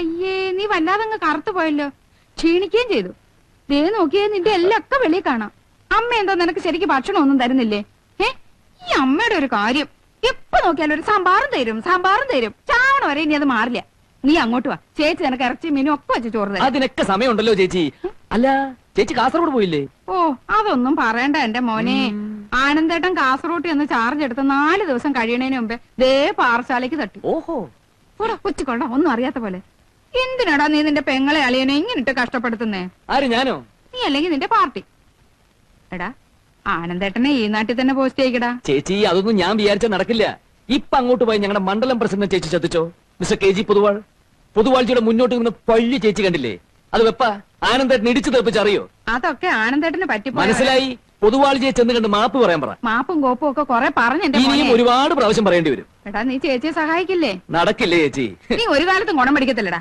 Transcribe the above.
അയ്യേ, നീ വല്ലാതങ്ങ് കറുത്തു പോയല്ലോ. ക്ഷീണിക്കുകയും ചെയ്തു. ദേ നോക്കിയേ, നിന്റെ എല്ലാം ഒക്കെ വെളിയിൽ കാണാം. അമ്മ എന്താ നിനക്ക് ശരിക്കും ഭക്ഷണം ഒന്നും തരുന്നില്ലേ? ഈ അമ്മയുടെ ഒരു കാര്യം, എപ്പോ നോക്കിയാലും ഒരു സാമ്പാറും തരും ചാവണ വരെ ഇനി അത് മാറില്ല. നീ അങ്ങോട്ട് വാ, ചേച്ചി നിനക്ക് ഇറച്ചി മീനും ഒക്കെ വെച്ച് ചോറ് തരാം. അതിനൊക്കെ സമയമുണ്ടല്ലോ ചേച്ചി. അല്ല, ചേച്ചി കാസർഗോഡ് പോയില്ലേ? ഓ, അതൊന്നും പറയണ്ട എന്റെ മോനെ. ആനന്ദേട്ടൻ കാസർഗോഡ് എന്ന് ചാർജ് എടുത്ത് 4 ദിവസം കഴിയണേന് മുമ്പേ ദേ പാറശാലയ്ക്ക് തട്ടി. ഓഹോ, ഉച്ചക്കൊള്ള ഒന്നും അറിയാത്ത പോലെ. എന്തിനാടാ നീ നിന്റെ പെങ്ങളെ അളിയനെ ഇങ്ങനിട്ട് കഷ്ടപ്പെടുത്തുന്നേ? ആര്, ഞാനോ? നീ അല്ലെങ്കിൽ നിന്റെ പാർട്ടി. എടാ, ആനന്ദേട്ടനെ ഈ നാട്ടിൽ തന്നെ പോസ്റ്റ് ചെയ്യിക്കടാ. ചേച്ചി, അതൊന്നും ഞാൻ വിചാരിച്ച നടക്കില്ല. ഇപ്പൊ അങ്ങോട്ട് പോയി ഞങ്ങളുടെ മണ്ഡലം പ്രസിഡന്റ് ചേച്ചി ശ്രദ്ധിച്ചോ? മിസ്റ്റർ കെ ജി പൊതുവാഴ്ചയുടെ മുന്നോട്ട് നിന്ന് പള്ളി ചേച്ചി കണ്ടില്ലേ? അത് വെപ്പ ആനന്ദേട്ടൻ ഇടിച്ചു തെറിപ്പിച്ചറിയോ? അതൊക്കെ ആനന്ദേട്ടന് പറ്റി മനസ്സിലായി. പൊതുവാഴ്ചയെ ചെന്ന് കണ്ട് മാപ്പ് പറയാൻ പറ. മാപ്പും കോപ്പും ഒക്കെ കൊറേ പറഞ്ഞു. ഇനിയും ഒരുപാട് പ്രാവശ്യം പറയേണ്ടി വരും. എടാ, നീ ചേച്ചിയെ സഹായിക്കില്ലേ? നടക്കില്ലേ ചേച്ചി? നീ ഒരു കാലത്തും ഗുണം പിടിക്കത്തില്ലടാ.